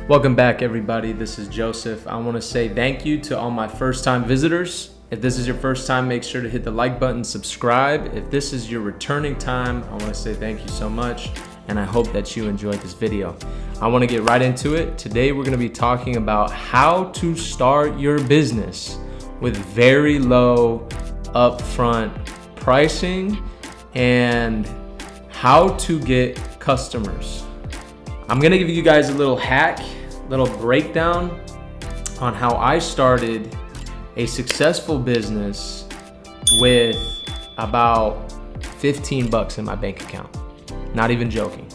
Welcome back, everybody. This is Joseph. I want to say thank you to all my first-time visitors. If this is your first time, make sure to hit the like button, subscribe. If this is your returning time, I want to say thank you so much, and I hope that you enjoyed this video. I want to get right into it. Today, we're going to be talking about how to start your business with very low upfront pricing and how to get customers. I'm going to give you guys a little hack, little breakdown on how I started a successful business with about 15 bucks in my bank account. Not even joking.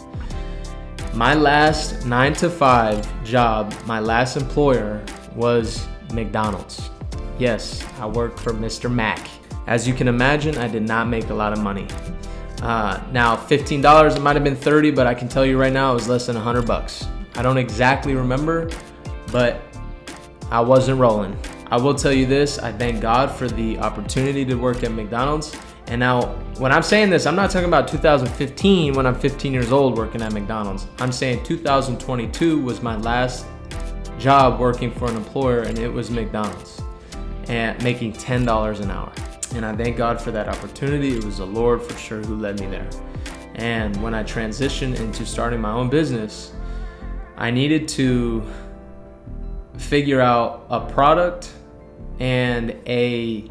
My last 9-to-5 job, my last employer was McDonald's. Yes, I worked for Mr. Mac. As you can imagine, I did not make a lot of money. Now $15, it might have been 30, but I can tell you right now it was less than 100 bucks. I don't exactly remember, but I wasn't rolling. I will tell you this, I thank God for the opportunity to work at McDonald's. And now, when I'm saying this, I'm not talking about 2015 when I'm 15 years old working at McDonald's. I'm saying 2022 was my last job working for an employer, and it was McDonald's, and making $10 an hour. And I thank God for that opportunity. It was the Lord for sure who led me there. And when I transitioned into starting my own business, I needed to figure out a product and a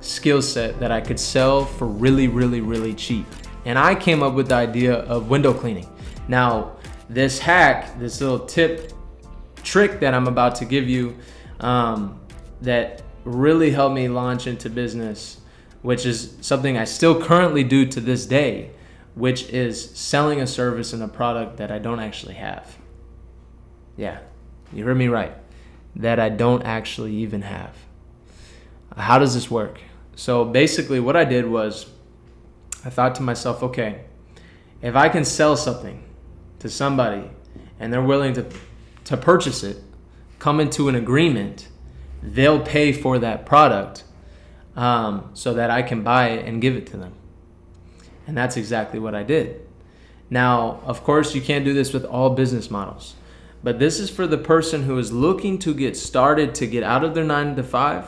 skill set that I could sell for really cheap. And I came up with the idea of window cleaning. Now, this hack, this little trick that I'm about to give you, that really helped me launch into business, which is something I still currently do to this day, which is selling a service and a product that I don't actually have. Yeah, you heard me right. That I don't actually even have. How does this work? So basically what I did was I thought to myself, okay, if I can sell something to somebody and they're willing to purchase it, come into an agreement, they'll pay for that product so that I can buy it and give it to them. And that's exactly what I did. Now, of course, you can't do this with all business models. But this is for the person who is looking to get started to get out of their 9-to-5,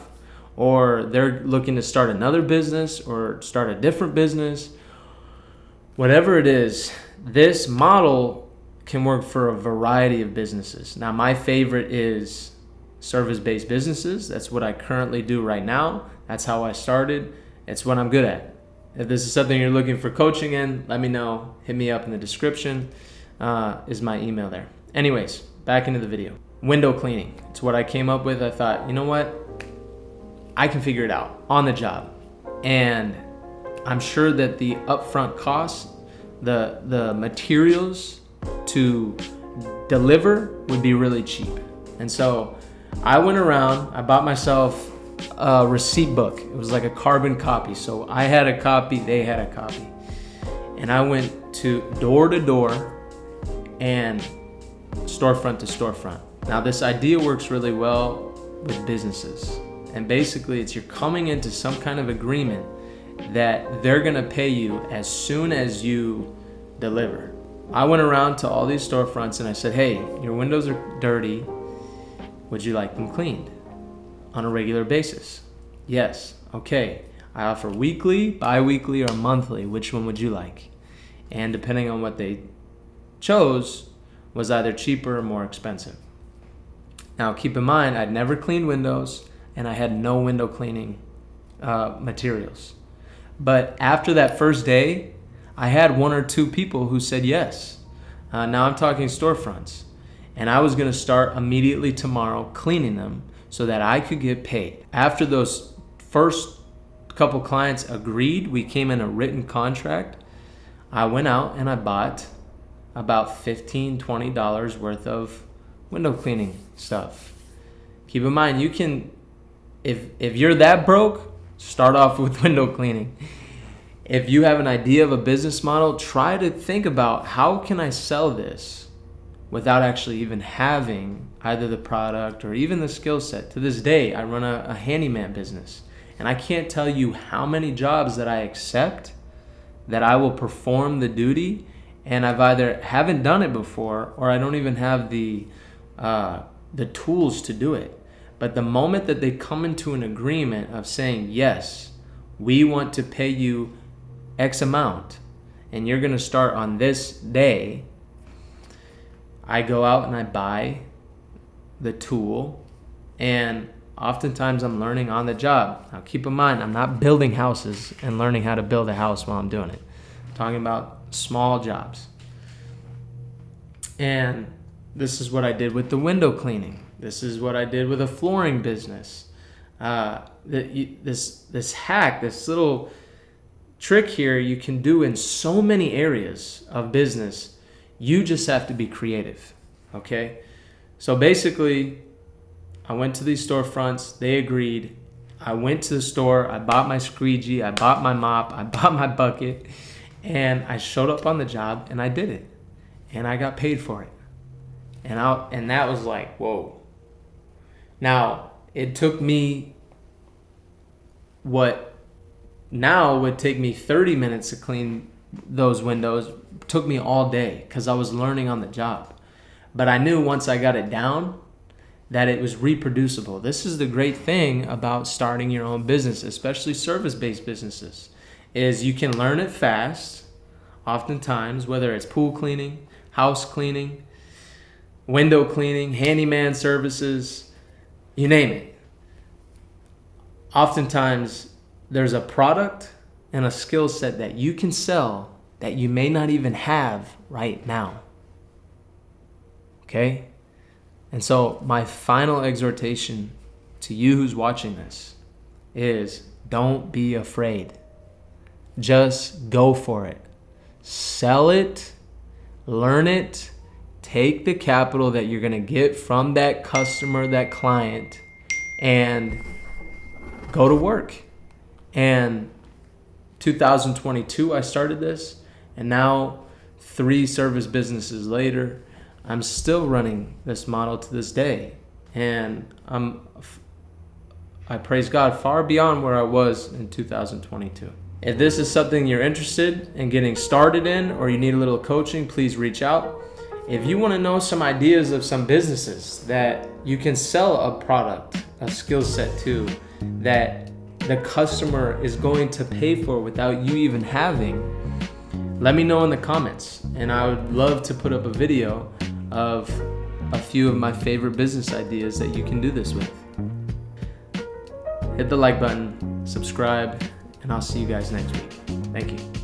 or they're looking to start another business or start a different business. Whatever it is, this model can work for a variety of businesses. Now, my favorite is service-based businesses. That's what I currently do right now. That's how I started. It's what I'm good at. If this is something you're looking for coaching in, let me know. Hit me up in the description. Is my email there. Anyways, back into the video. Window cleaning. It's what I came up with. I thought, you know what? I can figure it out on the job. And I'm sure that the upfront costs, the materials to deliver would be really cheap. And so I went around, I bought myself a receipt book. It was like a carbon copy. So I had a copy, they had a copy. And I went to door and storefront to storefront. Now, this idea works really well with businesses. And basically, it's you're coming into some kind of agreement that they're gonna pay you as soon as you deliver. I went around to all these storefronts and I said, hey, your windows are dirty. Would you like them cleaned on a regular basis? Yes. Okay. I offer weekly, bi-weekly, or monthly. Which one would you like? And depending on what they chose, was either cheaper or more expensive. Now, keep in mind, I'd never cleaned windows and I had no window cleaning materials. But after that first day, I had 1 or 2 people who said yes. Now I'm talking storefronts. And I was gonna start immediately tomorrow cleaning them so that I could get paid. After those first couple clients agreed, we came in a written contract, I went out and I bought about $15, $20 worth of window cleaning stuff. Keep in mind, you can, if you're that broke, start off with window cleaning. If you have an idea of a business model, try to think about how can I sell this without actually even having either the product or even the skill set. To this day, I run a handyman business, and I can't tell you how many jobs that I accept that I will perform the duty, and I've either haven't done it before or I don't even have the the tools to do it. But the moment that they come into an agreement of saying, yes, we want to pay you X amount, and you're going to start on this day, I go out and I buy the tool, and oftentimes I'm learning on the job. Now keep in mind, I'm not building houses and learning how to build a house while I'm doing it. I'm talking about small jobs. And this is what I did with the window cleaning. This is what I did with a flooring business. This hack, this little trick here you can do in so many areas of business. You just have to be creative, okay? So basically, I went to these storefronts. They agreed. I went to the store. I bought my squeegee. I bought my mop. I bought my bucket. And I showed up on the job, and I did it. And I got paid for it. And that was like, whoa. Now, it took me what now would take me 30 minutes to clean those windows. It took me all day because I was learning on the job. But I knew once I got it down that it was reproducible. This is the great thing about starting your own business, especially service-based businesses, is you can learn it fast, oftentimes, whether it's pool cleaning, house cleaning, window cleaning, handyman services, you name it. Oftentimes, there's a product and a skill set that you can sell that you may not even have right now. Okay? And so my final exhortation to you who's watching this is don't be afraid. Just go for it. Sell it, learn it, take the capital that you're going to get from that customer, that client, and go to work. And 2022, I started this, and now 3 service businesses later, I'm still running this model to this day. And I praise God far beyond where I was in 2022. If this is something you're interested in getting started in, or you need a little coaching, please reach out. If you want to know some ideas of some businesses that you can sell a product, a skill set to, that the customer is going to pay for without you even having, let me know in the comments. And I would love to put up a video of a few of my favorite business ideas that you can do this with. Hit the like button, subscribe, and I'll see you guys next week. Thank you.